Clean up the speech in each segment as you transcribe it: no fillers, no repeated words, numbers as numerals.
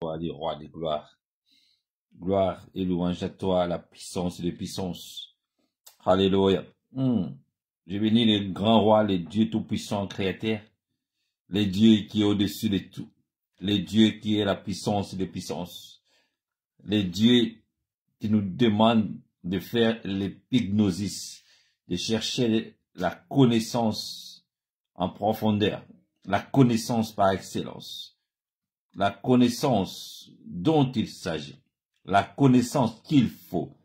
Toi, le roi des gloires. Gloire et louange à toi, la puissance des puissances. Alléluia. Je bénis le grand roi, le Dieu tout-puissant créateur, le Dieu qui est au-dessus de tout, le Dieu qui est la puissance des puissances, le Dieu qui nous demande de faire l'épignosis, de chercher la connaissance en profondeur, la connaissance par excellence, la connaissance dont il s'agit, la connaissance qu'il faut.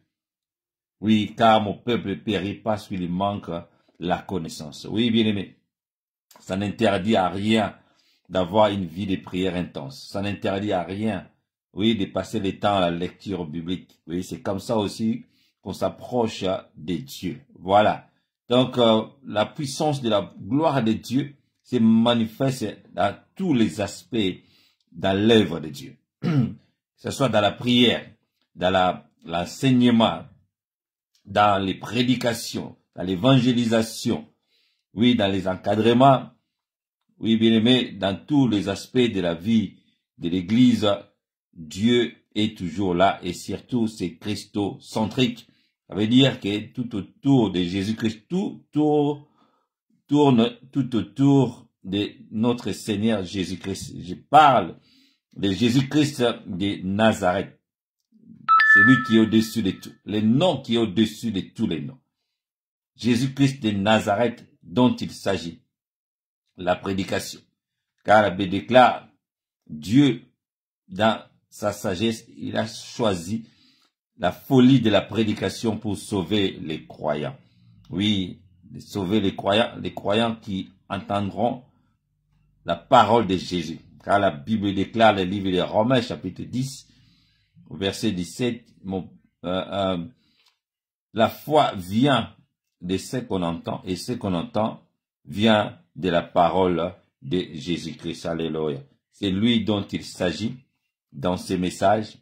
Oui, car mon peuple périt parce qu'il manque la connaissance. Oui, bien-aimé, ça n'interdit à rien d'avoir une vie de prière intense. Ça n'interdit à rien, oui, de passer le temps à la lecture biblique. Oui, c'est comme ça aussi qu'on s'approche de Dieu. Voilà. Donc, la puissance de la gloire de Dieu se manifeste dans tous les aspects dans l'œuvre de Dieu. Que ce soit dans la prière, dans l'enseignement, dans les prédications, dans l'évangélisation, oui, dans les encadrements, oui, bien aimé, dans tous les aspects de la vie de l'Église, Dieu est toujours là et surtout c'est christocentrique. Ça veut dire que tout autour de Jésus-Christ, tout tourne tout autour de notre Seigneur Jésus-Christ. Je parle de Jésus-Christ de Nazareth. C'est lui qui est au-dessus de tout. Le nom qui est au-dessus de tous les noms. Jésus-Christ de Nazareth dont il s'agit. La prédication. Car la Bible déclare, Dieu, dans sa sagesse, il a choisi la folie de la prédication pour sauver les croyants. Oui, sauver les croyants qui entendront la parole de Jésus. Car la Bible déclare, le livre de Romains, chapitre 10, verset 17, la foi vient de ce qu'on entend et ce qu'on entend vient de la parole de Jésus-Christ. Alléluia. C'est lui dont il s'agit dans ces messages,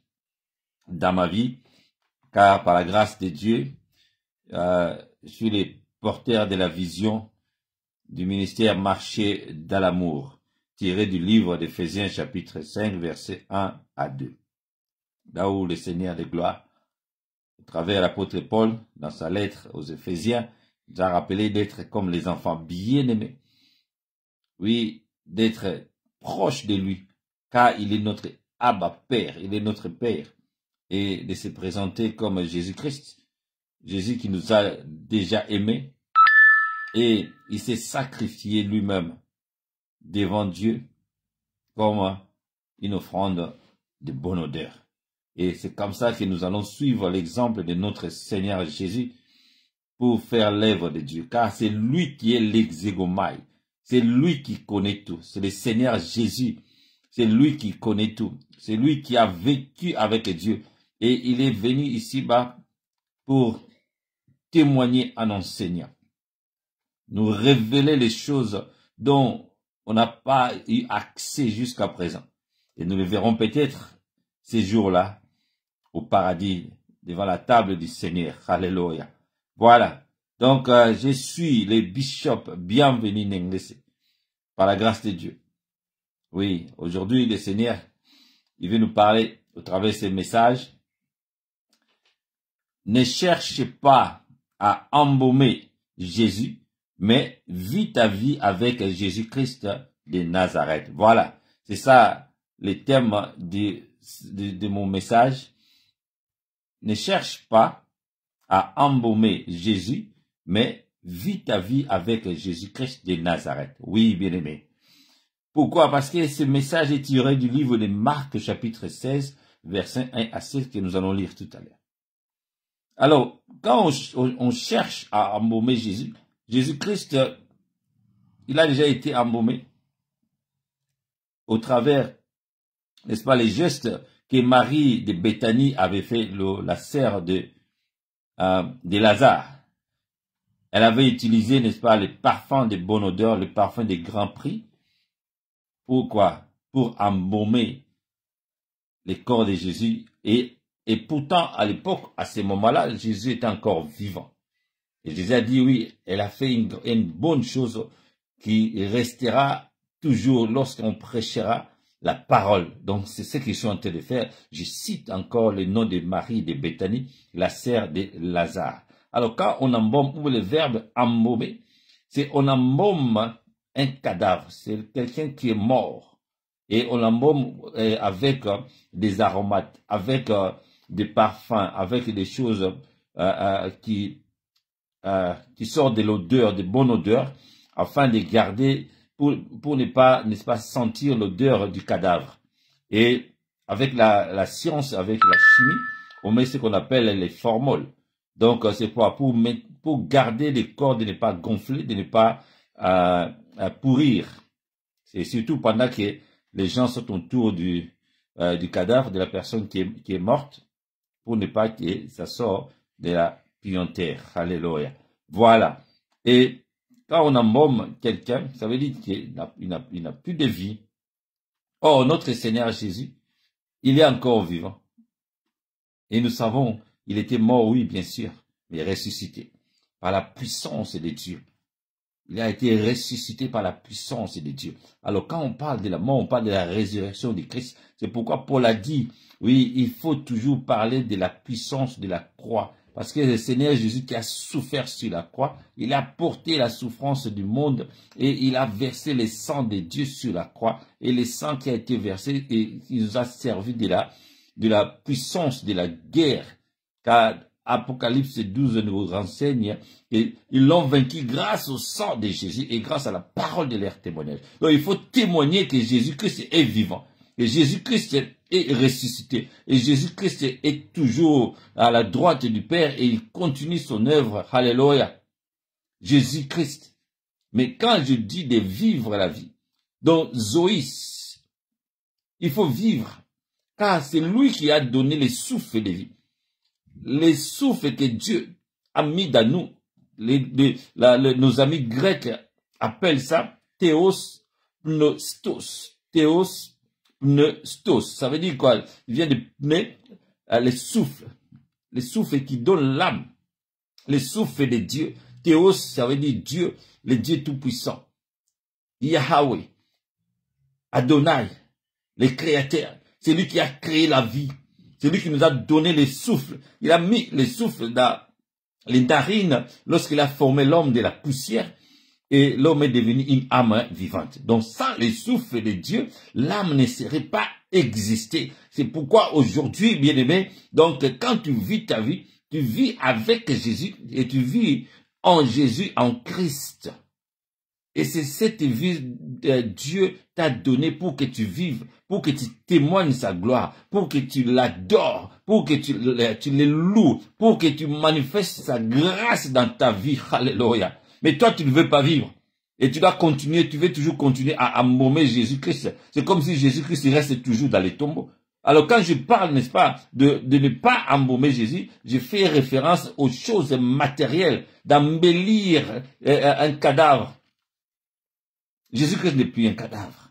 dans ma vie, car par la grâce de Dieu, je suis le porteur de la vision du ministère Marcher dans l'amour, tiré du livre d'Éphésiens chapitre 5, versets 1 à 2. Là où le Seigneur de gloire, à travers l'apôtre Paul, dans sa lettre aux Éphésiens, nous a rappelé d'être comme les enfants bien-aimés. Oui, d'être proche de lui, car il est notre Abba Père, il est notre Père, et de se présenter comme Jésus-Christ, Jésus qui nous a déjà aimés, et il s'est sacrifié lui-même devant Dieu comme une offrande de bonne odeur. Et c'est comme ça que nous allons suivre l'exemple de notre Seigneur Jésus pour faire l'œuvre de Dieu. Car c'est lui qui est l'exégomai. C'est lui qui connaît tout. C'est le Seigneur Jésus. C'est lui qui connaît tout. C'est lui qui a vécu avec Dieu. Et il est venu ici-bas pour témoigner en enseignant. Nous révéler les choses dont on n'a pas eu accès jusqu'à présent. Et nous le verrons peut-être ces jours-là au paradis, devant la table du Seigneur. Alléluia. Voilà. Donc, je suis le bishop bienvenu Nenglese, par la grâce de Dieu. Oui, aujourd'hui, le Seigneur, il veut nous parler au travers de ces messages. Ne cherchez pas à embaumer Jésus, mais vis ta vie avec Jésus-Christ de Nazareth. Voilà. C'est ça le thème de mon message. Ne cherche pas à embaumer Jésus, mais vis ta vie avec Jésus-Christ de Nazareth. Oui, bien-aimé. Pourquoi? Parce que ce message est tiré du livre de Marc, chapitre 16, versets 1 à 6, que nous allons lire tout à l'heure. Alors, quand on cherche à embaumer Jésus, Jésus-Christ, il a déjà été embaumé au travers, n'est-ce pas, les gestes que Marie de Béthanie avait fait, la sœur de Lazare. Elle avait utilisé, n'est-ce pas, le parfum de bonne odeur, le parfum de grand prix. Pourquoi? Pour embaumer le corps de Jésus. Et pourtant, à l'époque, à ce moment-là, Jésus était encore vivant. Et Jésus a dit, oui, elle a fait une bonne chose qui restera toujours lorsqu'on prêchera la parole. Donc, c'est ce que je suis en train de faire. Je cite encore le nom de Marie de Béthanie, la sœur de Lazare. Alors, quand on embaume, ou le verbe embaumer, c'est on embaume un cadavre. C'est quelqu'un qui est mort. Et on l'embaume avec des aromates, avec des parfums, avec des choses qui sortent de l'odeur, de bonne odeur, afin de garder, pour ne pas, n'est-ce pas, sentir l'odeur du cadavre. Et avec la science, avec la chimie, on met ce qu'on appelle les formoles. Donc, c'est pour garder les corps, de ne pas gonfler, de ne pas pourrir. C'est surtout pendant que les gens sont autour du cadavre de la personne qui est morte, pour ne pas que ça sorte de la puanteur. Alléluia. Voilà. Et quand on embaume quelqu'un, ça veut dire qu'il n'a plus de vie. Or, notre Seigneur Jésus, il est encore vivant. Et nous savons, il était mort, oui, bien sûr, mais ressuscité par la puissance de Dieu. Il a été ressuscité par la puissance de Dieu. Alors, quand on parle de la mort, on parle de la résurrection de Christ. C'est pourquoi Paul a dit, oui, il faut toujours parler de la puissance de la croix. Parce que le Seigneur Jésus qui a souffert sur la croix, il a porté la souffrance du monde et il a versé le sang de Dieu sur la croix. Et le sang qui a été versé, et il nous a servi de la puissance de la guerre. Car Apocalypse 12 nous renseigne qu'ils l'ont vaincu grâce au sang de Jésus et grâce à la parole de leur témoignage. Donc il faut témoigner que Jésus-Christ est vivant. Et Jésus-Christ est ressuscité. Et Jésus-Christ est toujours à la droite du Père et il continue son œuvre. Alléluia. Jésus-Christ. Mais quand je dis de vivre la vie, donc Zoïs, il faut vivre. Car c'est lui qui a donné le souffle de vie. Les souffles que Dieu a mis dans nous, nos amis grecs appellent ça théos pneustos. Théos pneustos. Ça veut dire quoi? Il vient de pneu, les souffles qui donnent l'âme, les souffles de Dieu. Théos, ça veut dire Dieu, le Dieu tout-puissant. Yahweh, Adonai, le Créateur. C'est lui qui a créé la vie. C'est lui qui nous a donné les souffles. Il a mis les souffles dans les narines lorsqu'il a formé l'homme de la poussière et l'homme est devenu une âme vivante. Donc sans les souffles de Dieu, l'âme ne serait pas existée. C'est pourquoi aujourd'hui, bien-aimé, donc quand tu vis ta vie, tu vis avec Jésus et tu vis en Jésus, en Christ. Et c'est cette vie que Dieu t'a donnée pour que tu vives, pour que tu témoignes sa gloire, pour que tu l'adores, pour que tu le loues, pour que tu manifestes sa grâce dans ta vie. Alléluia. Mais toi, tu ne veux pas vivre. Et tu dois continuer, tu veux toujours continuer à embaumer Jésus-Christ. C'est comme si Jésus-Christ reste toujours dans les tombeaux. Alors quand je parle, n'est-ce pas, de ne pas embaumer Jésus, je fais référence aux choses matérielles, d'embellir un cadavre. Jésus-Christ n'est plus un cadavre.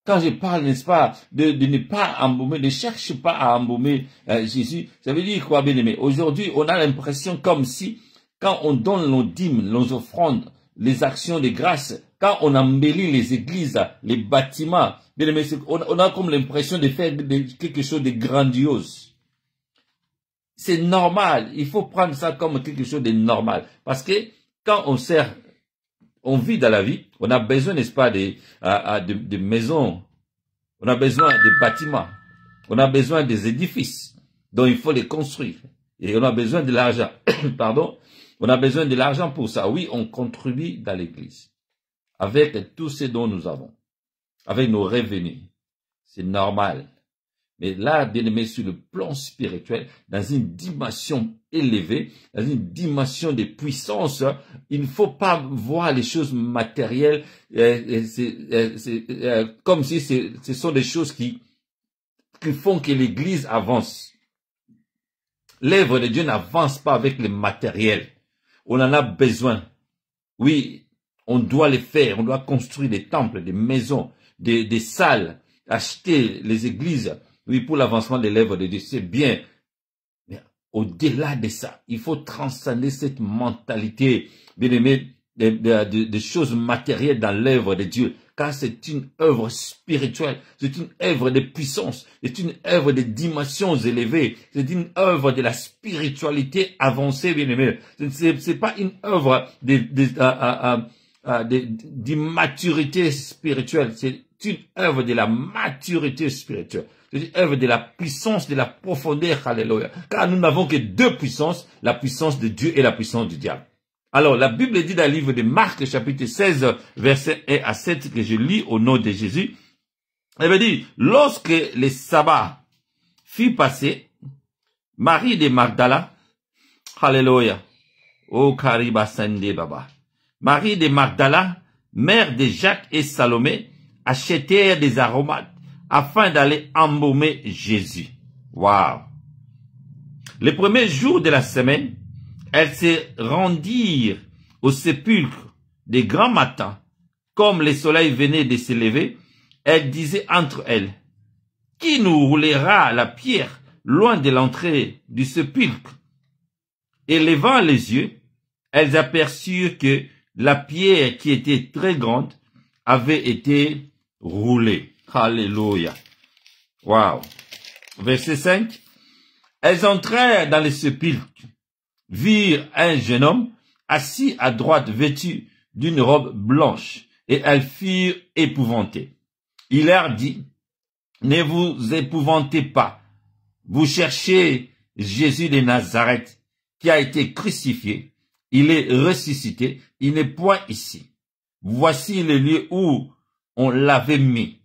Quand je parle, n'est-ce pas, de ne pas embaumer, ne cherche pas à embaumer Jésus, ça veut dire quoi, bien-aimé? Aujourd'hui, on a l'impression comme si, quand on donne nos dîmes, nos offrandes, les actions de grâce, quand on embellit les églises, les bâtiments, bien-aimé, on a comme l'impression de faire quelque chose de grandiose. C'est normal, il faut prendre ça comme quelque chose de normal. Parce que quand on vit dans la vie, on a besoin, n'est-ce pas, de maisons, on a besoin de bâtiments, on a besoin des édifices, dont il faut les construire. Et on a besoin de l'argent, pardon, on a besoin de l'argent pour ça. Oui, on contribue dans l'église, avec tout ce dont nous avons, avec nos revenus. C'est normal. Mais là, bien aimé, sur le plan spirituel, dans une dimension élevée, dans une dimension de puissance, il ne faut pas voir les choses matérielles comme si ce sont des choses qui font que l'Église avance. L'œuvre de Dieu n'avance pas avec le matériel. On en a besoin. Oui, on doit le faire. On doit construire des temples, des maisons, des salles, acheter les églises. Oui, pour l'avancement de l'œuvre de Dieu, c'est bien. Mais au-delà de ça, il faut transcender cette mentalité, bien aimé, des choses matérielles dans l'œuvre de Dieu. car c'est une œuvre spirituelle, c'est une œuvre de puissance, c'est une œuvre de dimensions élevées, c'est une œuvre de la spiritualité avancée, bien aimé. C'est pas une œuvre d'immaturité spirituelle, c'est une œuvre de la maturité spirituelle. C'est une œuvre de la puissance, de la profondeur, alléluia. Car nous n'avons que deux puissances, la puissance de Dieu et la puissance du diable. Alors, la Bible dit dans le livre de Marc, chapitre 16, versets 1 à 7, que je lis au nom de Jésus. Elle me dit, lorsque le sabbat fut passé, Marie de Magdala, alléluia, oh Kariba Sende Baba, Marie de Magdala, mère de Jacques et Salomé, achetèrent des aromates afin d'aller embaumer Jésus. Waouh! Le premier jour de la semaine, elles se rendirent au sépulcre de grand matin. Comme le soleil venait de se lever, elles disaient entre elles, « Qui nous roulera la pierre loin de l'entrée du sépulcre ?» Et levant les yeux, elles aperçurent que la pierre qui était très grande avait été roulée. Alléluia. Wow. Verset 5. Elles entrèrent dans le sépulcre, virent un jeune homme assis à droite vêtu d'une robe blanche, et elles furent épouvantées. Il leur dit, ne vous épouvantez pas, vous cherchez Jésus de Nazareth, qui a été crucifié, il est ressuscité, il n'est point ici. Voici le lieu où on l'avait mis.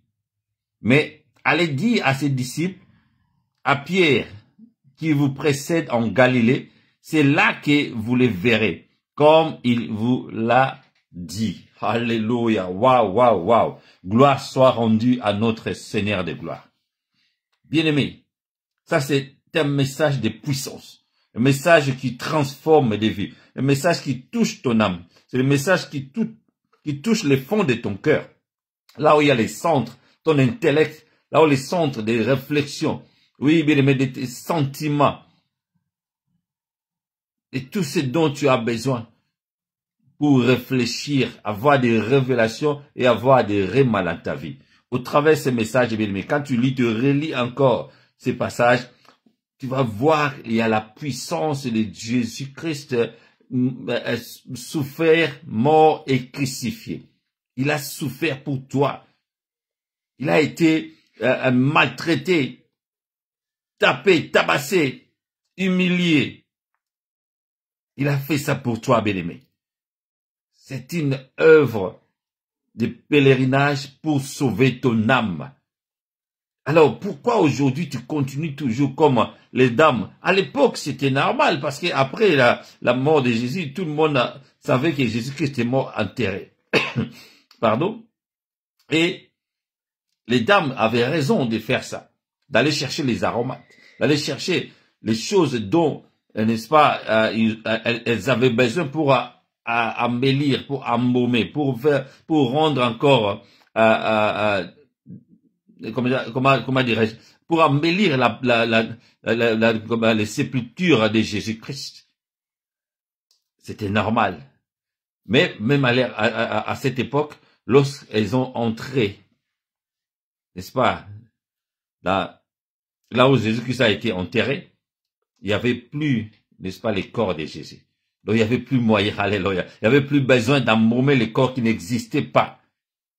Mais allez dire à ses disciples, à Pierre, qui vous précède en Galilée, c'est là que vous les verrez, comme il vous l'a dit. Alléluia, waouh, waouh, waouh. Gloire soit rendue à notre Seigneur de gloire. Bien-aimés, ça c'est un message de puissance, un message qui transforme des vies, un message qui touche ton âme, c'est le message qui touche les fonds de ton cœur, là où il y a les centres, ton intellect, là où les centres des réflexions, oui, bien-aimé, de tes sentiments, et tout ce dont tu as besoin pour réfléchir, avoir des révélations et avoir des rémas dans ta vie. Au travers de ces messages, bien-aimé, quand tu lis, tu relis encore ces passages, tu vas voir, il y a la puissance de Jésus-Christ souffert, mort et crucifié. Il a souffert pour toi. Il a été maltraité, tapé, tabassé, humilié. Il a fait ça pour toi, bien-aimé. C'est une œuvre de pèlerinage pour sauver ton âme. Alors, pourquoi aujourd'hui tu continues toujours comme les dames? À l'époque, c'était normal, parce qu'après la mort de Jésus, tout le monde savait que Jésus-Christ est mort enterré. Pardon? Et les dames avaient raison de faire ça, d'aller chercher les aromates, d'aller chercher les choses dont, n'est-ce pas, elles avaient besoin pour embellir, pour embaumer, pour rendre encore, comment dirais-je, pour embellir les sépultures de Jésus-Christ. C'était normal. Mais même à cette époque, lorsqu'elles ont entré, n'est-ce pas, là où Jésus-Christ a été enterré, il n'y avait plus, n'est-ce pas, les corps de Jésus. Donc il n'y avait plus moyen, alléluia. Il n'y avait plus besoin d'embaumer les corps qui n'existaient pas.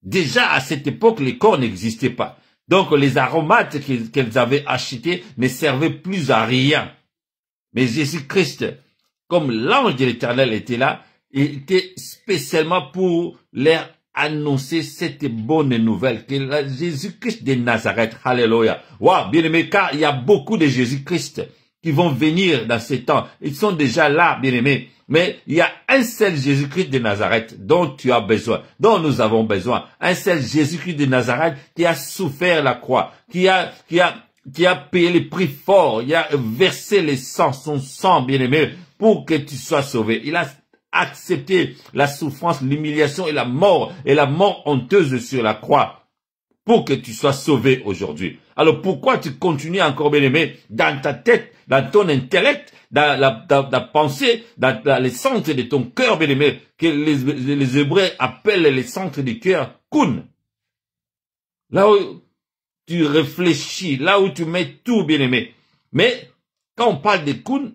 Déjà à cette époque, les corps n'existaient pas. Donc les aromates qu'elles avaient achetés ne servaient plus à rien. Mais Jésus-Christ, comme l'ange de l'Éternel était là, il était spécialement pour leur annoncer cette bonne nouvelle, que Jésus-Christ de Nazareth, alléluia. Wow, bien aimé, car il y a beaucoup de Jésus-Christ qui vont venir dans ces temps. Ils sont déjà là, bien aimés. Mais il y a un seul Jésus-Christ de Nazareth dont tu as besoin, dont nous avons besoin. Un seul Jésus-Christ de Nazareth qui a souffert la croix, qui a payé le prix fort, il a versé le sang, son sang, bien aimé, pour que tu sois sauvé. Il a accepté la souffrance, l'humiliation et la mort honteuse sur la croix pour que tu sois sauvé aujourd'hui. Alors pourquoi tu continues encore, bien aimé, dans ta tête, dans ton intellect, dans la pensée, dans les centres de ton cœur, bien aimé, que les Hébreux appellent les centres du cœur, kun. là où tu réfléchis, là où tu mets tout, bien-aimé. Mais quand on parle des counes,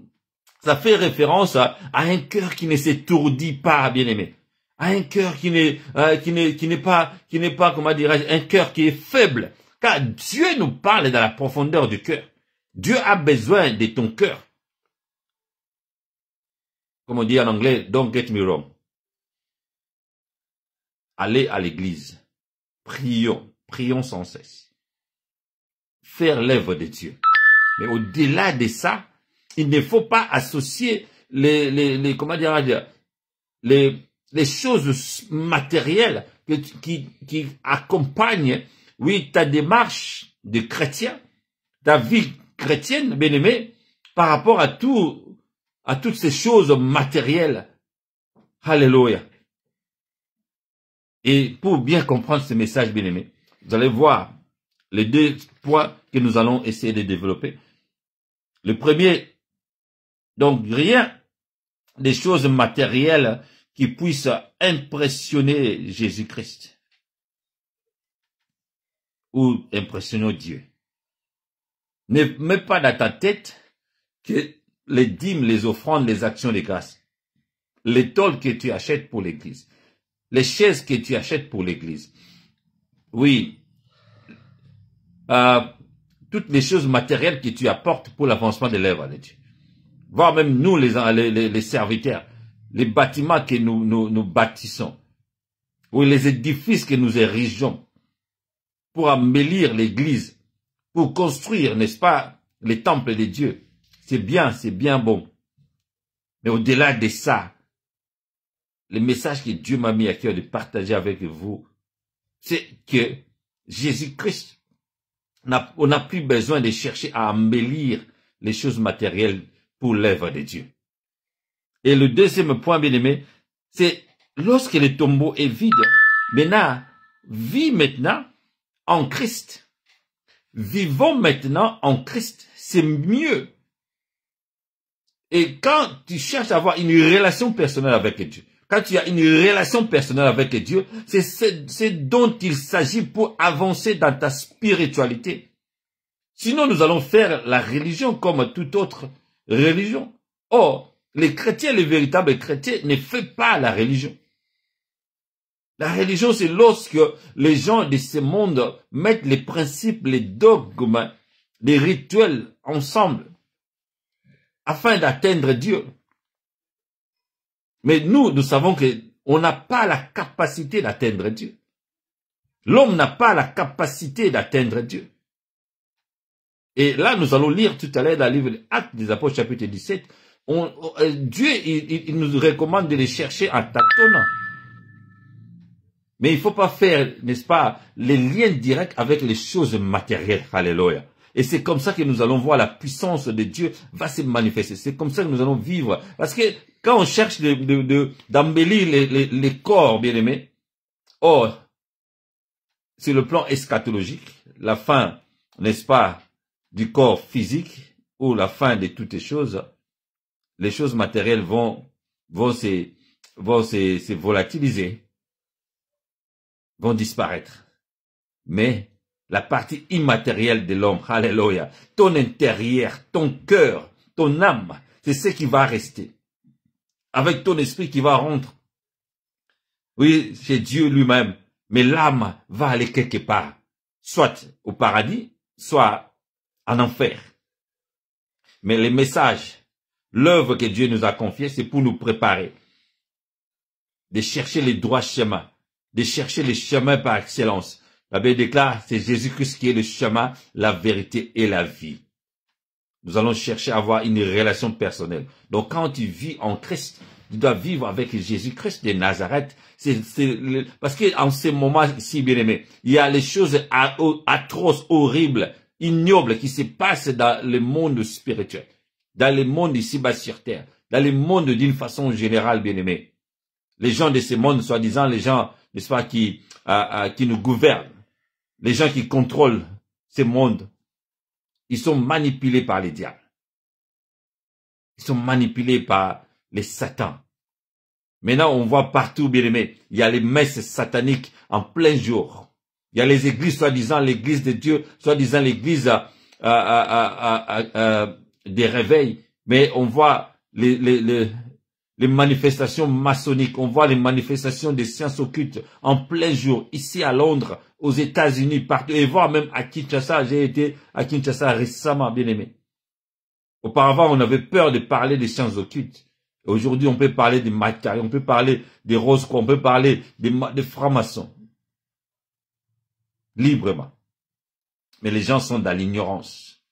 ça fait référence à un cœur qui ne s'étourdit pas, bien-aimé. À un cœur qui n'est pas, comment dirais-je, un cœur qui est faible. Car Dieu nous parle dans la profondeur du cœur. Dieu a besoin de ton cœur. Comme on dit en anglais, don't get me wrong. Allez à l'église. Prions sans cesse. Faire l'œuvre de Dieu. Mais au-delà de ça, il ne faut pas associer comment dirais-je, les choses matérielles qui accompagnent, oui, ta démarche de chrétien, ta vie chrétienne, bien-aimé, par rapport à toutes ces choses matérielles. Alléluia. Et pour bien comprendre ce message, bien-aimé, vous allez voir les deux points que nous allons essayer de développer. Le premier, donc rien des choses matérielles qui puissent impressionner Jésus-Christ ou impressionner Dieu. Ne mets pas dans ta tête que les dîmes, les offrandes, les actions de grâce, les tôles que tu achètes pour l'église, les chaises que tu achètes pour l'église, oui, toutes les choses matérielles que tu apportes pour l'avancement de l'œuvre de Dieu. Voire même nous, les serviteurs, les bâtiments que nous bâtissons, ou les édifices que nous érigeons pour embellir l'église, pour construire, n'est-ce pas, les temples de Dieu. C'est bien bon. Mais au-delà de ça, le message que Dieu m'a mis à cœur de partager avec vous, c'est que Jésus-Christ, on n'a plus besoin de chercher à embellir les choses matérielles pour l'œuvre de Dieu. Et le deuxième point, bien aimé, c'est lorsque le tombeau est vide, maintenant, vis maintenant en Christ. Vivons maintenant en Christ. C'est mieux. Et quand tu cherches à avoir une relation personnelle avec Dieu, quand tu as une relation personnelle avec Dieu, c'est ce dont il s'agit pour avancer dans ta spiritualité. Sinon, nous allons faire la religion comme toute autre religion. Or, les chrétiens, les véritables chrétiens, ne font pas la religion. La religion, c'est lorsque les gens de ce monde mettent les principes, les dogmes, les rituels ensemble afin d'atteindre Dieu. Mais nous savons qu'on n'a pas la capacité d'atteindre Dieu. L'homme n'a pas la capacité d'atteindre Dieu. Et là, nous allons lire tout à l'heure dans le livre Actes des Apôtres, chapitre 17. Dieu, il nous recommande de les chercher en tâtonnant. Mais il ne faut pas faire, n'est-ce pas, les liens directs avec les choses matérielles. Alléluia. Et c'est comme ça que nous allons voir la puissance de Dieu va se manifester. C'est comme ça que nous allons vivre. Parce que quand on cherche d'embellir les corps, bien aimés, or, sur le plan eschatologique, la fin, n'est-ce pas, du corps physique, ou la fin de toutes les choses matérielles vont se volatiliser, vont disparaître. Mais la partie immatérielle de l'homme, alléluia, ton intérieur, ton cœur, ton âme, c'est ce qui va rester. Avec ton esprit qui va rentrer, oui, chez Dieu lui-même, mais l'âme va aller quelque part, soit au paradis, soit en enfer. Mais les messages, l'œuvre que Dieu nous a confiée, c'est pour nous préparer, de chercher les droits chemins, de chercher les chemins par excellence. La Bible déclare, c'est Jésus-Christ qui est le chemin, la vérité et la vie. Nous allons chercher à avoir une relation personnelle. Donc quand tu vis en Christ, tu dois vivre avec Jésus-Christ de Nazareth. Parce qu'en ce moment ici, bien aimé, il y a les choses atroces, horribles, ignobles qui se passent dans le monde spirituel, dans le monde ici-bas sur terre, dans le monde d'une façon générale, bien aimé. Les gens de ce monde, soi-disant, les gens, n'est-ce pas, qui nous gouvernent, les gens qui contrôlent ce monde, ils sont manipulés par les diables. Ils sont manipulés par les satans. Maintenant, on voit partout, bien aimé, il y a les messes sataniques en plein jour. Il y a les églises, soi-disant l'église de Dieu, soi-disant l'église des réveils, mais on voit les manifestations maçonniques, on voit les manifestations des sciences occultes en plein jour, ici à Londres, aux États-Unis, partout, et voire même à Kinshasa. J'ai été à Kinshasa récemment, bien aimé. Auparavant, on avait peur de parler des sciences occultes. Aujourd'hui, on peut parler des Macaries, on peut parler des roses, on peut parler des francs-maçons. Librement. Mais les gens sont dans l'ignorance.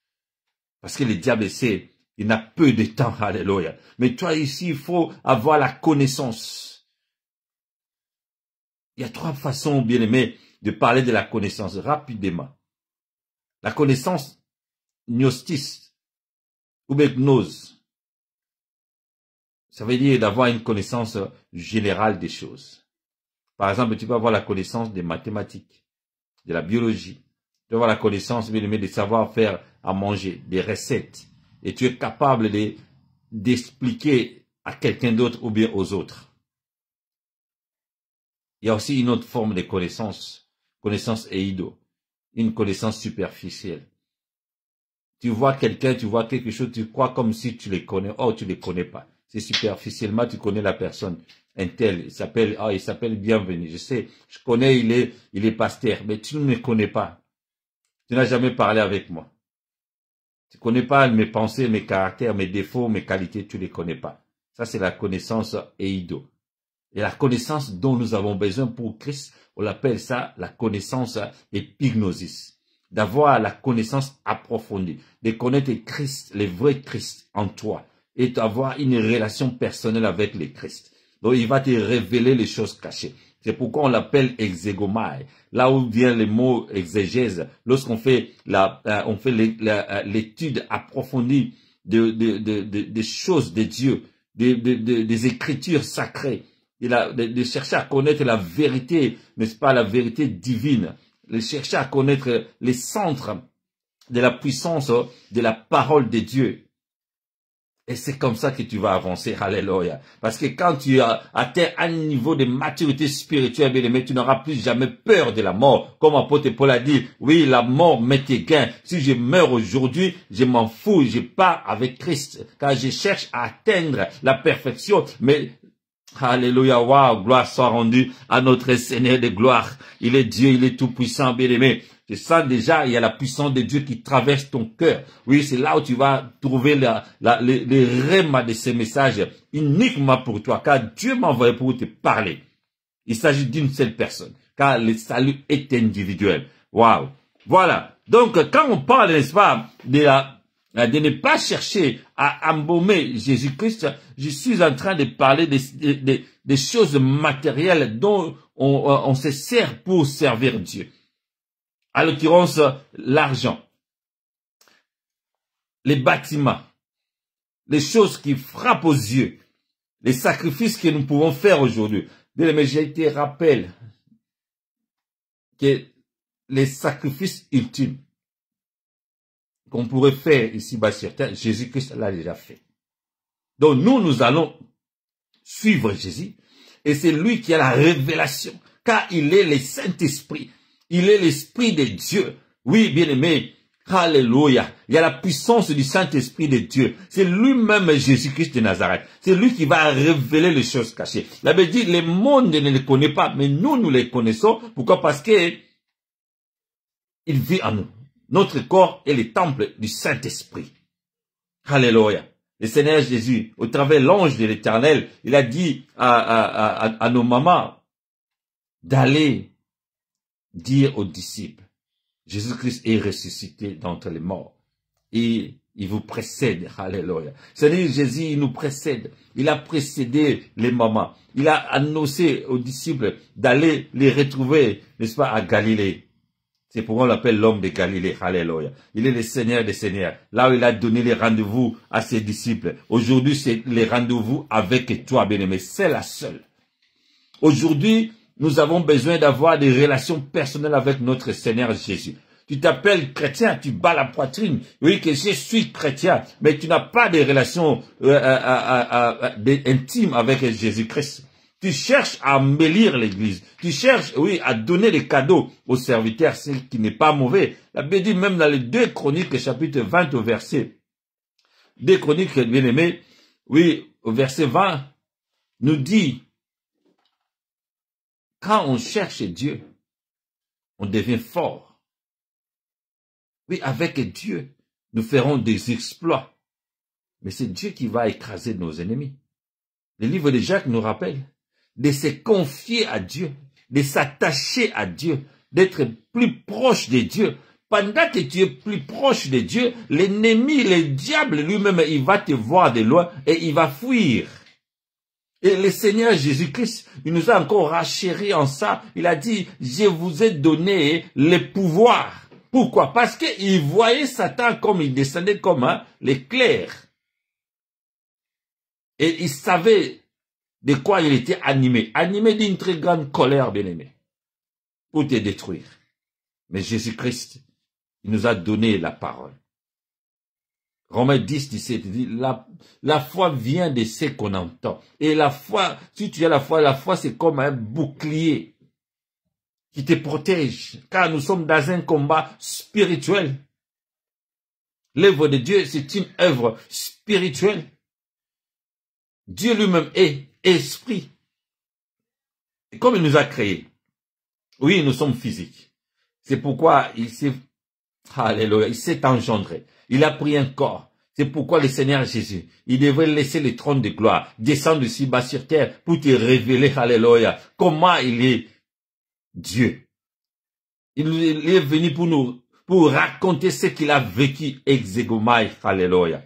Parce que le diable sait, il n'a peu de temps, alléluia. Mais toi ici, il faut avoir la connaissance. Il y a 3 façons, bien aimé, de parler de la connaissance rapidement. La connaissance gnostis ou gnose. Ça veut dire d'avoir une connaissance générale des choses. Par exemple, tu peux avoir la connaissance des mathématiques, de la biologie. Tu peux avoir la connaissance, bien aimé, de savoir faire à manger, des recettes. Et tu es capable d'expliquer à quelqu'un d'autre ou bien aux autres. Il y a aussi une autre forme de connaissance eido, une connaissance superficielle. Tu vois quelqu'un, tu vois quelque chose, tu crois comme si tu les connais. Oh, tu les connais pas. C'est superficiellement, tu connais la personne. Un tel, il s'appelle Bienvenu. Je sais, je connais, il est pasteur, mais tu ne me connais pas. Tu n'as jamais parlé avec moi. Tu ne connais pas mes pensées, mes caractères, mes défauts, mes qualités, tu ne les connais pas. Ça, c'est la connaissance eido. Et la connaissance dont nous avons besoin pour Christ, on l'appelle ça la connaissance épignosis. D'avoir la connaissance approfondie, de connaître Christ, le vrai Christ en toi, et d'avoir une relation personnelle avec le Christ. Donc, il va te révéler les choses cachées. C'est pourquoi on l'appelle exégomai. Là où vient le mot exégèse, lorsqu'on fait l'étude approfondie des choses de Dieu, des écritures sacrées, de chercher à connaître la vérité, n'est-ce pas, la vérité divine, de chercher à connaître les centres de la puissance de la parole de Dieu. Et c'est comme ça que tu vas avancer, alléluia. Parce que quand tu atteins un niveau de maturité spirituelle, bien aimé, tu n'auras plus jamais peur de la mort. Comme apôtre Paul a dit, oui, la mort m'est égain. Si je meurs aujourd'hui, je m'en fous, je pars avec Christ. Car je cherche à atteindre la perfection. Mais, alléluia, waouh, gloire soit rendue à notre Seigneur de gloire. Il est Dieu, il est tout puissant, bien aimé. Je sens déjà, il y a la puissance de Dieu qui traverse ton cœur. Oui, c'est là où tu vas trouver les rémas de ces messages uniquement pour toi, car Dieu m'a envoyé pour te parler. Il s'agit d'une seule personne, car le salut est individuel. Waouh! Voilà. Donc, quand on parle, n'est-ce pas, de ne pas chercher à embaumer Jésus-Christ, je suis en train de parler des choses matérielles dont on se sert pour servir Dieu. À l'occurrence, l'argent, les bâtiments, les choses qui frappent aux yeux, les sacrifices que nous pouvons faire aujourd'hui. Mais j'ai été rappelé que les sacrifices ultimes qu'on pourrait faire ici-bas sur terre, Jésus-Christ l'a déjà fait. Donc nous allons suivre Jésus et c'est lui qui a la révélation, car il est le Saint-Esprit. Il est l'Esprit de Dieu. Oui, bien-aimé. Alléluia. Il y a la puissance du Saint-Esprit de Dieu. C'est lui-même Jésus-Christ de Nazareth. C'est lui qui va révéler les choses cachées. La Bible dit, le monde ne les connaît pas, mais nous les connaissons. Pourquoi? Parce que il vit en nous. Notre corps est le temple du Saint-Esprit. Alléluia. Le Seigneur Jésus, au travers de l'ange de l'Éternel, il a dit à nos mamans d'aller dire aux disciples, Jésus-Christ est ressuscité d'entre les morts. Et il vous précède. Alléluia. C'est-à-dire, Jésus, il nous précède. Il a précédé les mamans. Il a annoncé aux disciples d'aller les retrouver, n'est-ce pas, à Galilée. C'est pourquoi on l'appelle l'homme de Galilée. Alléluia. Il est le Seigneur des Seigneurs. Là où il a donné les rendez-vous à ses disciples. Aujourd'hui, c'est les rendez-vous avec toi, bien-aimé. C'est la seule. Aujourd'hui, nous avons besoin d'avoir des relations personnelles avec notre Seigneur Jésus. Tu t'appelles chrétien, tu bats la poitrine. Oui, que je suis chrétien, mais tu n'as pas de relations intimes avec Jésus-Christ. Tu cherches à embellir l'église. Tu cherches, oui, à donner des cadeaux aux serviteurs, ce qui n'est pas mauvais. La Bible dit même dans les 2 Chroniques, chapitre 20 au verset. 2 Chroniques, bien aimés, oui, au verset 20, nous dit, quand on cherche Dieu, on devient fort. Oui, avec Dieu, nous ferons des exploits. Mais c'est Dieu qui va écraser nos ennemis. Le livre de Jacques nous rappelle de se confier à Dieu, de s'attacher à Dieu, d'être plus proche de Dieu. Pendant que tu es plus proche de Dieu, l'ennemi, le diable lui-même, il va te voir de loin et il va fuir. Et le Seigneur Jésus-Christ, il nous a encore rachéris en ça. Il a dit, je vous ai donné le pouvoir. Pourquoi? Parce qu'il voyait Satan comme il descendait comme l'éclair. Et il savait de quoi il était animé. Animé d'une très grande colère, bien-aimé. Pour te détruire. Mais Jésus-Christ, il nous a donné la parole. Romains 10, 17 dit, la foi vient de ce qu'on entend. Et la foi, si tu as la foi c'est comme un bouclier qui te protège. Car nous sommes dans un combat spirituel. L'œuvre de Dieu, c'est une œuvre spirituelle. Dieu lui-même est esprit. Et comme il nous a créés, oui, nous sommes physiques. C'est pourquoi il s'est, alléluia, il s'est engendré. Il a pris un corps. C'est pourquoi le Seigneur Jésus, il devrait laisser le trône de gloire, descendre ici bas sur terre pour te révéler, alléluia, comment il est Dieu. Il est venu pour raconter ce qu'il a vécu, exégomai, alléluia.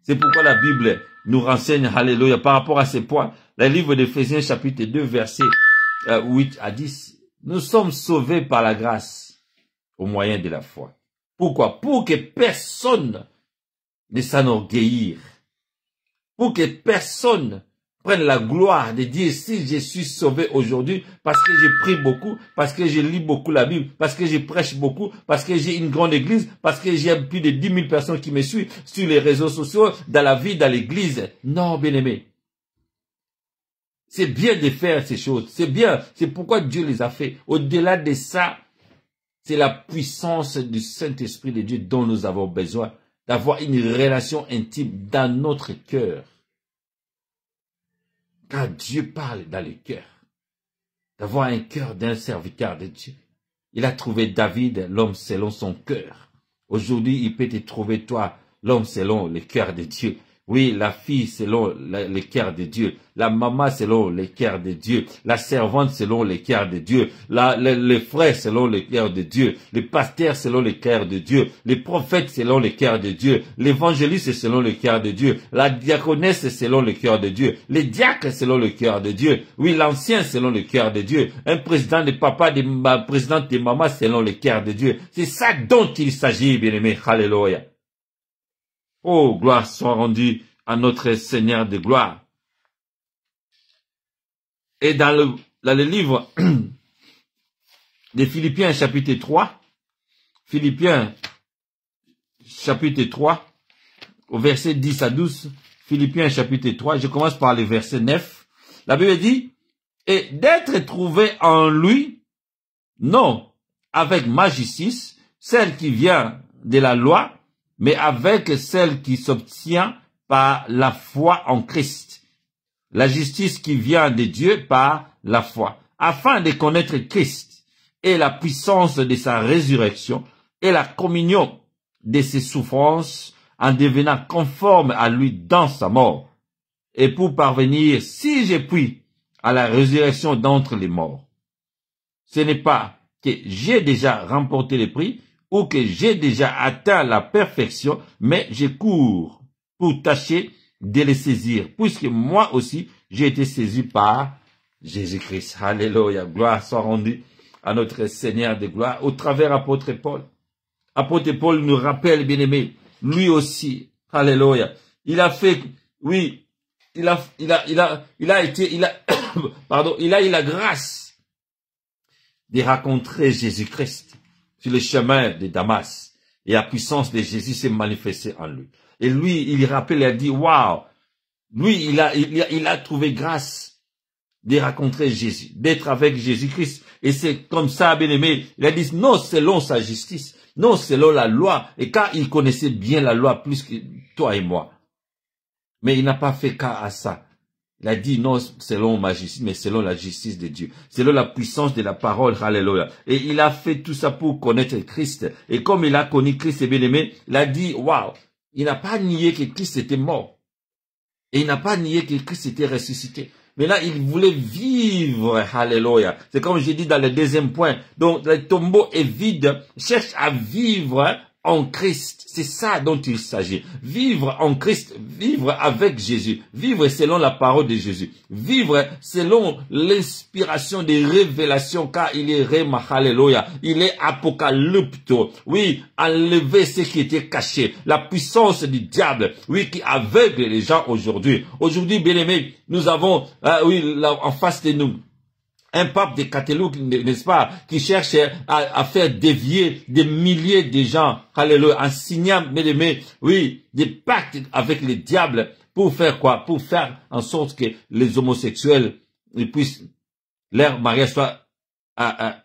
C'est pourquoi la Bible nous renseigne, alléluia, par rapport à ces points. Le livre d'Éphésiens chapitre 2, verset 8 à 10. Nous sommes sauvés par la grâce au moyen de la foi. Pourquoi? Pour que personne ne s'enorgueillir. Pour que personne prenne la gloire de dire si je suis sauvé aujourd'hui parce que j'ai pris beaucoup, parce que je lis beaucoup la Bible, parce que je prêche beaucoup, parce que j'ai une grande église, parce que j'ai plus de 10 000 personnes qui me suivent sur les réseaux sociaux, dans la vie, dans l'église. Non, bien-aimé. C'est bien de faire ces choses. C'est bien. C'est pourquoi Dieu les a fait. Au-delà de ça, c'est la puissance du Saint-Esprit de Dieu dont nous avons besoin, d'avoir une relation intime dans notre cœur. Quand Dieu parle dans le cœur, d'avoir un cœur d'un serviteur de Dieu. Il a trouvé David, l'homme selon son cœur. Aujourd'hui, il peut te trouver toi, l'homme selon le cœur de Dieu. Oui, la fille selon le cœur de Dieu, la maman selon le cœur de Dieu, la servante selon le cœur de Dieu, le frère selon le cœur de Dieu, le pasteur selon le cœur de Dieu, les prophètes selon le cœur de Dieu, l'évangéliste selon le cœur de Dieu, la diaconesse selon le cœur de Dieu, les diacres selon le cœur de Dieu, oui, l'ancien selon le cœur de Dieu, un président de papa, une présidente de maman selon le cœur de Dieu. C'est ça dont il s'agit, bien-aimé. Alléluia. Oh, gloire soit rendue à notre Seigneur de gloire. Et dans le livre de Philippiens chapitre 3, Philippiens chapitre 3, au verset 10 à 12, Philippiens chapitre 3, je commence par le verset 9. La Bible dit, et d'être trouvé en lui, non avec ma justice, celle qui vient de la loi, mais avec celle qui s'obtient par la foi en Christ. La justice qui vient de Dieu par la foi, afin de connaître Christ et la puissance de sa résurrection et la communion de ses souffrances en devenant conforme à lui dans sa mort, et pour parvenir, si je puis, à la résurrection d'entre les morts. Ce n'est pas que j'ai déjà remporté le prix, ou que j'ai déjà atteint la perfection, mais je cours pour tâcher de les saisir, puisque moi aussi, j'ai été saisi par Jésus-Christ. Alléluia, gloire soit rendue à notre Seigneur de gloire, au travers apôtre Paul. Apôtre Paul nous rappelle, bien-aimé, lui aussi, alléluia, il a fait, oui, il a eu la grâce de rencontrer Jésus-Christ sur le chemin de Damas. Et la puissance de Jésus s'est manifestée en lui. Et lui, il rappelle, il a dit, waouh, lui, il a trouvé grâce de rencontrer Jésus, d'être avec Jésus-Christ. Et c'est comme ça, bien-aimé, il a dit non selon sa justice, non selon la loi. Et car il connaissait bien la loi plus que toi et moi. Mais il n'a pas fait cas à ça. Il a dit non selon ma justice, mais selon la justice de Dieu. Selon la puissance de la parole, alléluia. Et il a fait tout ça pour connaître Christ. Et comme il a connu Christ, bien-aimé, il a dit, waouh, il n'a pas nié que Christ était mort. Et il n'a pas nié que Christ était ressuscité. Mais là, il voulait vivre, alléluia. C'est comme j'ai dit dans le deuxième point. Donc, le tombeau est vide. Cherche à vivre en Christ. C'est ça dont il s'agit. Vivre en Christ, vivre avec Jésus, vivre selon la parole de Jésus, vivre selon l'inspiration des révélations, car il est Réma, alléluia. Il est apocalypto. Oui, enlever ce qui était caché. La puissance du diable, oui, qui aveugle les gens aujourd'hui. Aujourd'hui, bien aimés, nous avons, oui, là, en face de nous, un pape de Catalogne, n'est-ce pas, qui cherche à faire dévier des milliers de gens, alléluia, en signant, bien-aimés, oui, des pactes avec le diable pour faire quoi? Pour faire en sorte que les homosexuels puissent, leur mariage soit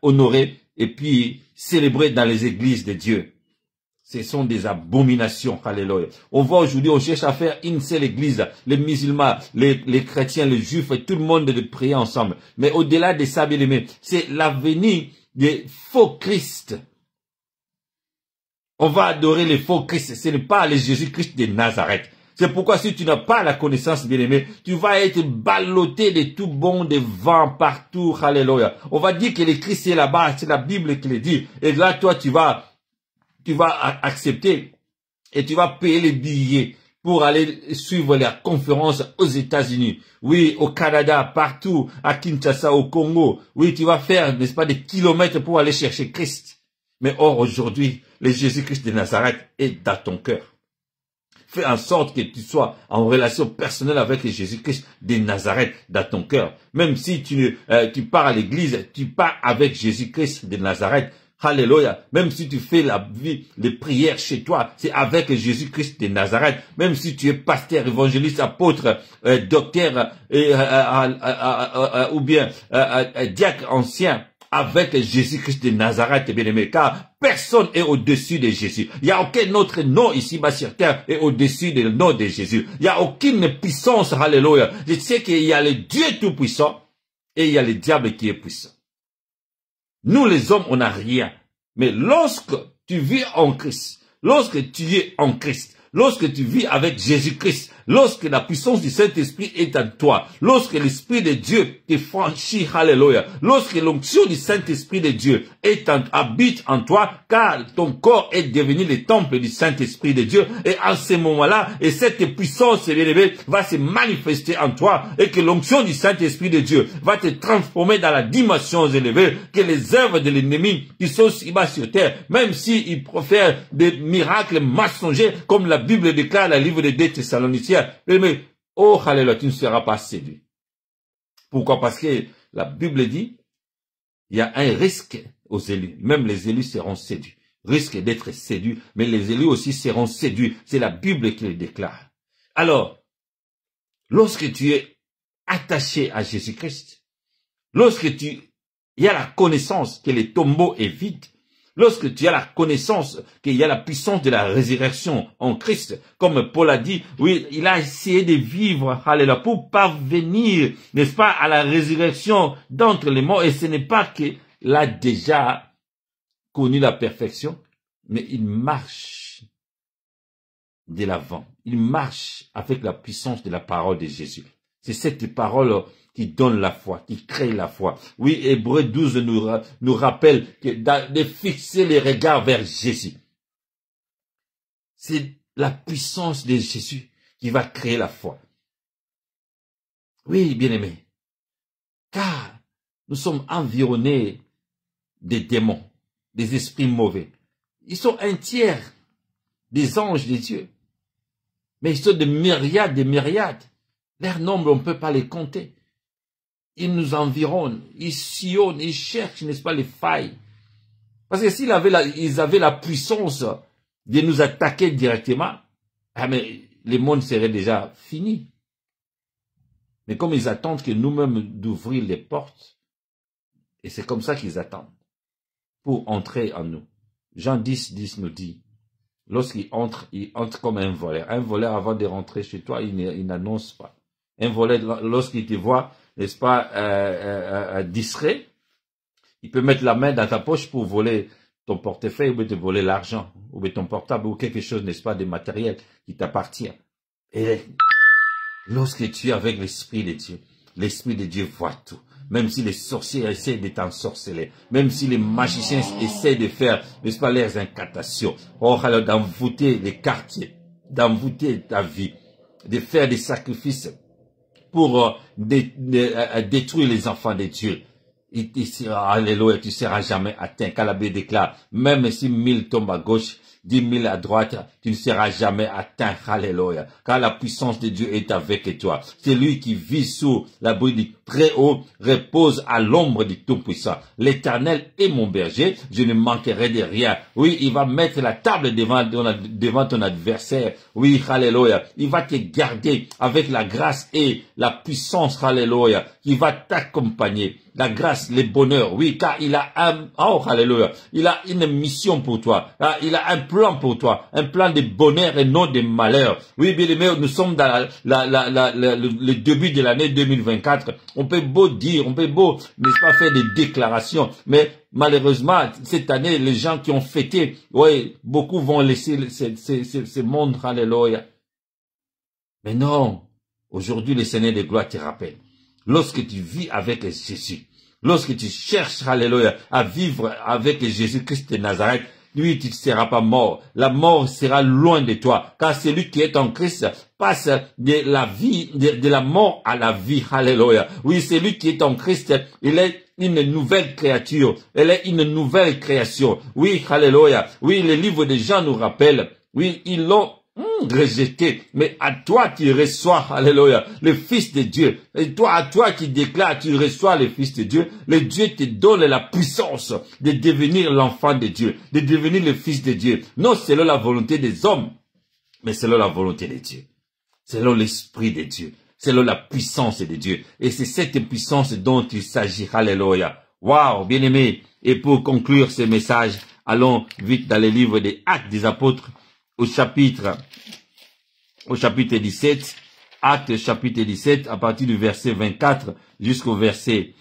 honoré et puis célébré dans les églises de Dieu. Ce sont des abominations, alléluia. On voit aujourd'hui, on cherche à faire une seule église, les musulmans, les chrétiens, les juifs, et tout le monde de prier ensemble. Mais au-delà de ça, bien aimé, c'est l'avenir des faux Christ. On va adorer les faux Christ, ce n'est pas le Jésus-Christ de Nazareth. C'est pourquoi si tu n'as pas la connaissance, bien aimé, tu vas être ballotté de tout bon, de vent partout, alléluia. On va dire que le Christ est là-bas, c'est la Bible qui le dit. Et là, toi, tu vas accepter et tu vas payer les billets pour aller suivre la conférence aux États-Unis, oui, au Canada, partout, à Kinshasa, au Congo. Oui, tu vas faire, n'est-ce pas, des kilomètres pour aller chercher Christ. Mais or, aujourd'hui, le Jésus-Christ de Nazareth est dans ton cœur. Fais en sorte que tu sois en relation personnelle avec le Jésus-Christ de Nazareth dans ton cœur. Même si tu pars à l'église, tu pars avec Jésus-Christ de Nazareth. Alléluia. Même si tu fais la vie, les prières chez toi, c'est avec Jésus-Christ de Nazareth. Même si tu es pasteur, évangéliste, apôtre, docteur, ou bien diacre ancien, avec Jésus-Christ de Nazareth, bien-aimé, car personne est au-dessus de Jésus. Il n'y a aucun autre nom ici-bas sur terre est au-dessus du nom de Jésus. Il n'y a aucune puissance, alléluia. Je sais qu'il y a le Dieu tout-puissant et il y a le diable qui est puissant. Nous, les hommes, on n'a rien. Mais lorsque tu vis en Christ, lorsque tu es en Christ, lorsque tu vis avec Jésus-Christ, lorsque la puissance du Saint-Esprit est en toi, lorsque l'Esprit de Dieu te franchit, alléluia, lorsque l'onction du Saint-Esprit de Dieu habite en toi, car ton corps est devenu le temple du Saint-Esprit de Dieu, et en ce moment-là, et cette puissance élevée va se manifester en toi, et que l'onction du Saint-Esprit de Dieu va te transformer dans la dimension élevée, que les œuvres de l'ennemi qui sont ici-bas sur terre, même s'il profère des miracles mensongers, comme la Bible déclare dans le livre de 2 Thessaloniciens, mais, oh, alléluia, tu ne seras pas séduit. Pourquoi? Parce que la Bible dit, il y a un risque aux élus. Même les élus seront séduits. Risque d'être séduits, mais les élus aussi seront séduits. C'est la Bible qui le déclare. Alors, lorsque tu es attaché à Jésus-Christ, lorsque il y a la connaissance que le tombeau est vide, lorsque tu as la connaissance qu'il y a la puissance de la résurrection en Christ, comme Paul a dit, oui, il a essayé de vivre, alléluia, pour parvenir, n'est-ce pas, à la résurrection d'entre les morts, et ce n'est pas qu'il a déjà connu la perfection, mais il marche de l'avant. Il marche avec la puissance de la parole de Jésus. C'est cette parole qui donne la foi, qui crée la foi. Oui, Hébreux 12 nous rappelle de fixer les regards vers Jésus. C'est la puissance de Jésus qui va créer la foi. Oui, bien-aimés, car nous sommes environnés des démons, des esprits mauvais. Ils sont un tiers des anges de Dieu. Mais ils sont des myriades. Leur nombre, on ne peut pas les compter. Ils nous environnent, ils sillonnent, ils cherchent, n'est-ce pas, les failles. Parce que s'ils avaient la puissance de nous attaquer directement, ah mais le monde serait déjà fini. Mais comme ils attendent que nous-mêmes d'ouvrir les portes, et c'est comme ça qu'ils attendent, pour entrer en nous. Jean 10 nous dit, lorsqu'il entre comme un voleur. Un voleur, avant de rentrer chez toi, il n'annonce pas. Un voleur, lorsqu'il te voit, n'est-ce pas, distrait, il peut mettre la main dans ta poche pour voler ton portefeuille ou te voler l'argent, ou ton portable, ou quelque chose, n'est-ce pas, de matériel qui t'appartient. Et lorsque tu es avec l'Esprit de Dieu voit tout. Même si les sorciers essaient de t'ensorceler, même si les magiciens essaient de faire, n'est-ce pas, leurs incantations, alors d'envoûter les quartiers, d'envoûter ta vie, de faire des sacrifices pour détruire les enfants de Dieu. Alléluia, tu seras jamais atteint. Car la Bible déclare, même si 1000 tombent à gauche, 10 000 à droite, tu ne seras jamais atteint. Alléluia. Car la puissance de Dieu est avec toi. C'est lui qui vit sous l'abri du Très-Haut, repose à l'ombre du Tout-Puissant. L'Éternel est mon berger, je ne manquerai de rien. Oui, il va mettre la table devant ton adversaire. Oui, alléluia. Il va te garder avec la grâce et la puissance, alléluia, qui va t'accompagner. La grâce, le bonheur, oui, car il a alléluia, il a une mission pour toi, il a un plan pour toi, un plan de bonheur et non de malheur. Oui, bien aimé, nous sommes dans le début de l'année 2024. On peut beau dire, on peut beau, n'est-ce pas, faire des déclarations, mais malheureusement, cette année, les gens qui ont fêté, oui, beaucoup vont laisser ce monde, alléluia. Mais non, aujourd'hui, le Seigneur de gloire te rappelle. Lorsque tu vis avec Jésus, lorsque tu cherches, alléluia, à vivre avec Jésus-Christ de Nazareth, lui, tu ne seras pas mort. La mort sera loin de toi. Car celui qui est en Christ passe de la vie, de la mort à la vie. Alléluia. Oui, celui qui est en Christ, il est une nouvelle créature. Elle est une nouvelle création. Oui, alléluia. Oui, le livre de Jean nous rappelle. Oui, ils l'ont rejeté, mais à toi tu reçois, alléluia, le Fils de Dieu. Et toi, à toi qui déclare, tu reçois le Fils de Dieu. Le Dieu te donne la puissance de devenir l'enfant de Dieu, de devenir le Fils de Dieu. Non selon la volonté des hommes, mais selon la volonté de Dieu. Selon l'Esprit de Dieu. Selon la puissance de Dieu. Et c'est cette puissance dont il s'agit, alléluia. Waouh, bien-aimé. Et pour conclure ce message, allons vite dans le livre des Actes des Apôtres, au chapitre 17, Actes chapitre 17, à partir du verset 24 jusqu'au verset,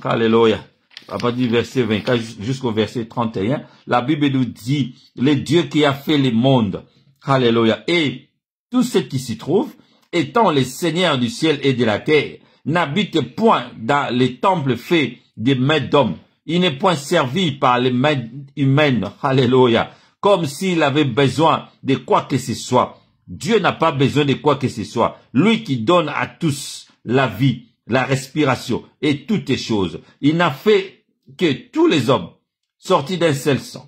alléluia, à partir du verset 24 jusqu'au verset 31, la Bible nous dit, le Dieu qui a fait le monde, alléluia, et tout ce qui s'y trouve, étant le Seigneur du ciel et de la terre, n'habite point dans les temples faits des mains d'hommes. Il n'est point servi par les mains humaines, alléluia, comme s'il avait besoin de quoi que ce soit. Dieu n'a pas besoin de quoi que ce soit. Lui qui donne à tous la vie, la respiration et toutes les choses. Il n'a fait que tous les hommes, sortis d'un seul sang,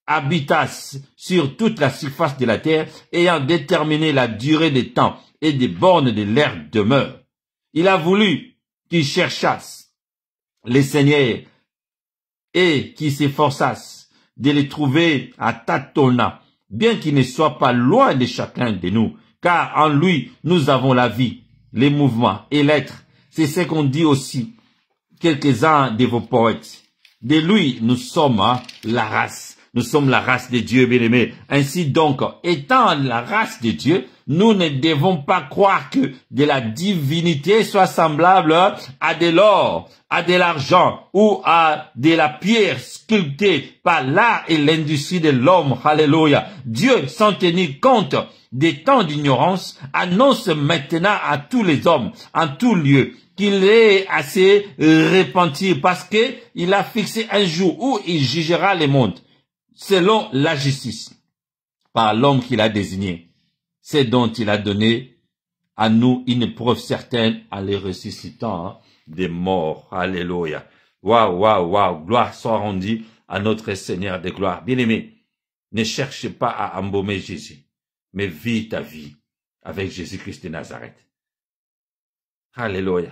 habitassent sur toute la surface de la terre, ayant déterminé la durée des temps et des bornes de leur demeure. Il a voulu qu'ils cherchassent les seigneurs et qu'ils s'efforçassent de les trouver à tâtonnant, bien qu'il ne soit pas loin de chacun de nous, car en lui, nous avons la vie, les mouvements et l'être. C'est ce qu'on dit aussi quelques-uns de vos poètes. De lui, nous sommes la race. Nous sommes la race de Dieu, bien-aimés. Ainsi donc, étant la race de Dieu, nous ne devons pas croire que de la divinité soit semblable à de l'or, à de l'argent ou à de la pierre sculptée par l'art et l'industrie de l'homme. Alléluia. Dieu, sans tenir compte des temps d'ignorance, annonce maintenant à tous les hommes, en tout lieu, qu'il est assez repenti parce que il a fixé un jour où il jugera le monde selon la justice par l'homme qu'il a désigné. C'est dont il a donné à nous une preuve certaine en les ressuscitant des morts. Alléluia. Waouh, waouh, waouh. Gloire soit rendue à notre Seigneur de gloire. Bien-aimé, ne cherche pas à embaumer Jésus, mais vis ta vie avec Jésus-Christ de Nazareth. Alléluia.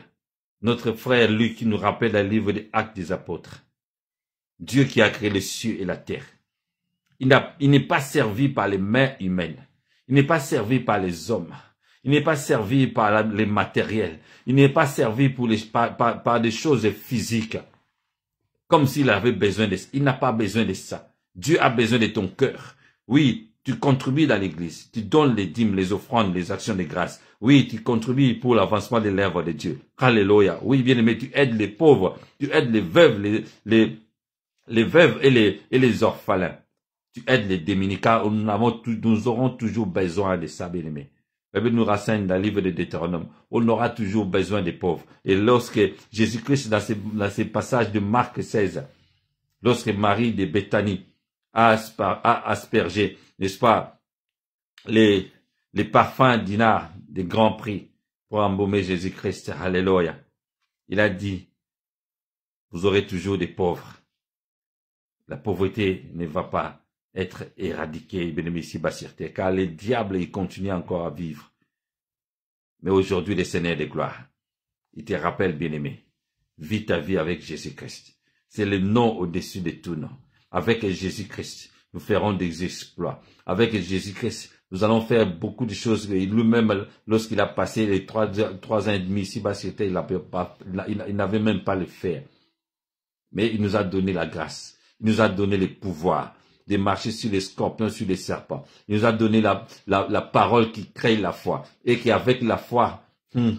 Notre frère Luc qui nous rappelle le livre des Actes des Apôtres. Dieu qui a créé les cieux et la terre. Il n'est pas servi par les mains humaines. Il n'est pas servi par les hommes. Il n'est pas servi par les matériels. Il n'est pas servi par des choses physiques. Comme s'il avait besoin de ça. Il n'a pas besoin de ça. Dieu a besoin de ton cœur. Oui, tu contribues dans l'église. Tu donnes les dîmes, les offrandes, les actions de grâce. Oui, tu contribues pour l'avancement de l'œuvre de Dieu. Alléluia. Oui, bien aimé, tu aides les pauvres. Tu aides les veuves, les veuves et les orphelins. Tu aides les démunis, car nous aurons toujours besoin de ça, bien aimé. La Bible nous renseigne dans le livre de Deutéronome. On aura toujours besoin des pauvres. Et lorsque Jésus-Christ, dans ces passages de Marc 16, lorsque Marie de Béthanie a aspergé, n'est-ce pas, les parfums dinars de grand prix pour embaumer Jésus-Christ, alléluia. Il a dit, vous aurez toujours des pauvres. La pauvreté ne va pas être éradiquée, bien-aimé, ici-bas sur terre, car le diable, il continue encore à vivre. Mais aujourd'hui, le Seigneur de gloire, il te rappelle, bien-aimé, vis ta vie avec Jésus-Christ. C'est le nom au-dessus de tout nom. Avec Jésus-Christ, nous ferons des exploits. Avec Jésus-Christ, nous allons faire beaucoup de choses. Lui-même, lorsqu'il a passé les 3 ans et demi ici-bas sur terre, il n'avait même pas le faire. Mais il nous a donné la grâce. Il nous a donné le pouvoir de marcher sur les scorpions, sur les serpents. Il nous a donné la parole qui crée la foi. Et qu'avec la foi,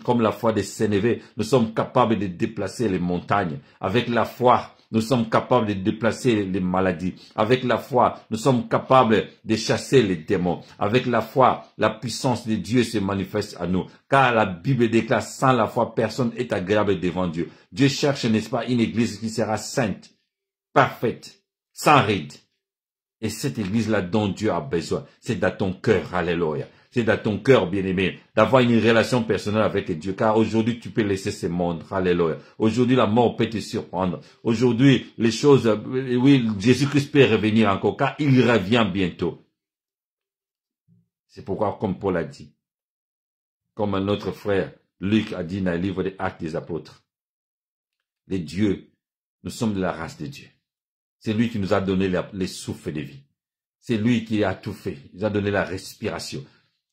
comme la foi des Sénévé, nous sommes capables de déplacer les montagnes. Avec la foi, nous sommes capables de déplacer les maladies. Avec la foi, nous sommes capables de chasser les démons. Avec la foi, la puissance de Dieu se manifeste à nous. Car la Bible déclare, sans la foi, personne n'est agréable devant Dieu. Dieu cherche, n'est-ce pas, une église qui sera sainte, parfaite, sans ride. Et cette église-là dont Dieu a besoin, c'est dans ton cœur, alléluia. C'est dans ton cœur, bien-aimé, d'avoir une relation personnelle avec Dieu. Car aujourd'hui, tu peux laisser ce monde, alléluia. Aujourd'hui, la mort peut te surprendre. Aujourd'hui, les choses, oui, Jésus-Christ peut revenir encore, car il revient bientôt. C'est pourquoi, comme Paul a dit, comme notre frère Luc a dit dans le livre des Actes des Apôtres, les dieux, nous sommes de la race de Dieu. C'est lui qui nous a donné les souffles de vie. C'est lui qui a tout fait. Il nous a donné la respiration.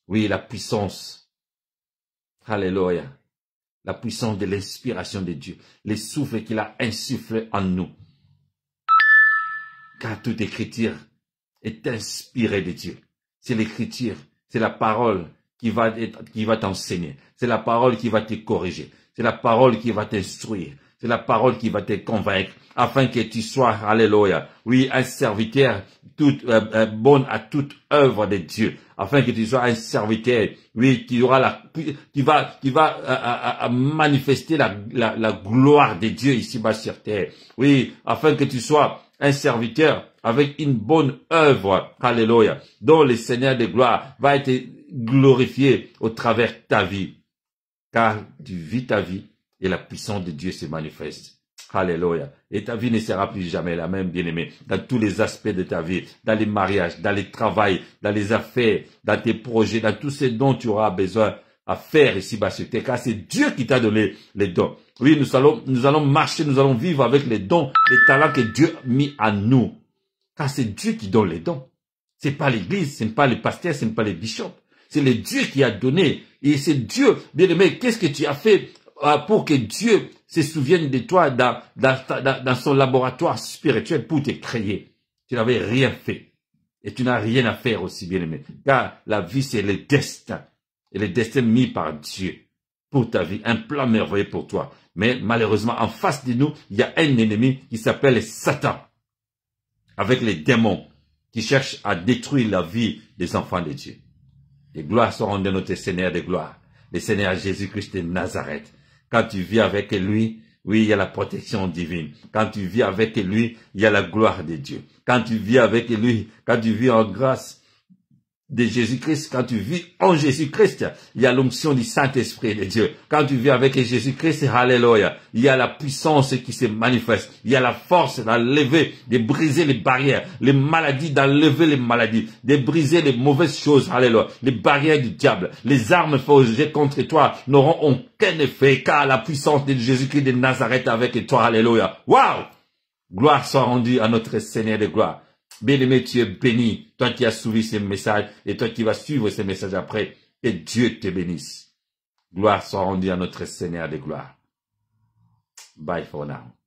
Oui, la puissance. Alléluia. La puissance de l'inspiration de Dieu. Les souffles qu'il a insufflés en nous. Car toute écriture est inspirée de Dieu. C'est l'écriture. C'est la parole qui va t'enseigner. C'est la parole qui va te corriger. C'est la parole qui va t'instruire. C'est la parole qui va te convaincre, afin que tu sois, alléluia, oui, un serviteur bon à toute œuvre de Dieu, afin que tu sois un serviteur, oui, qui va manifester la gloire de Dieu ici-bas sur terre, oui, afin que tu sois un serviteur avec une bonne œuvre, alléluia, dont le Seigneur de gloire va être glorifié au travers de ta vie, car tu vis ta vie et la puissance de Dieu se manifeste. Alléluia. Et ta vie ne sera plus jamais la même, bien-aimé, dans tous les aspects de ta vie, dans les mariages, dans les travails, dans les affaires, dans tes projets, dans tout ce dont tu auras besoin à faire ici-bas sur terre, car c'est Dieu qui t'a donné les dons. Oui, nous allons marcher, nous allons vivre avec les dons, les talents que Dieu a mis en nous. Car c'est Dieu qui donne les dons. C'est pas l'église, ce n'est pas les pasteurs, ce n'est pas les bishops. C'est le Dieu qui a donné. Et c'est Dieu, bien-aimé, qu'est-ce que tu as fait pour que Dieu se souvienne de toi dans son laboratoire spirituel pour te créer? Tu n'avais rien fait. Et tu n'as rien à faire aussi, bien-aimé. Car la vie, c'est le destin. Et le destin mis par Dieu pour ta vie. Un plan merveilleux pour toi. Mais malheureusement, en face de nous, il y a un ennemi qui s'appelle Satan. Avec les démons qui cherchent à détruire la vie des enfants de Dieu. Les gloires seront de notre Seigneur de gloire. Le Seigneur Jésus-Christ de Nazareth. Quand tu vis avec lui, oui, il y a la protection divine. Quand tu vis avec lui, il y a la gloire de Dieu. Quand tu vis avec lui, quand tu vis en grâce de Jésus-Christ, quand tu vis en Jésus-Christ, il y a l'onction du Saint-Esprit de Dieu. Quand tu vis avec Jésus-Christ, alléluia, il y a la puissance qui se manifeste. Il y a la force d'enlever, de briser les barrières, les maladies, d'enlever les maladies, de briser les mauvaises choses, alléluia, les barrières du diable. Les armes forgées contre toi n'auront aucun effet, car la puissance de Jésus-Christ de Nazareth avec toi, alléluia. Waouh! Gloire soit rendue à notre Seigneur de gloire. Bien-aimé, tu es béni, toi qui as suivi ce message et toi qui vas suivre ce message après. Et Dieu te bénisse. Gloire soit rendue à notre Seigneur de gloire. Bye for now.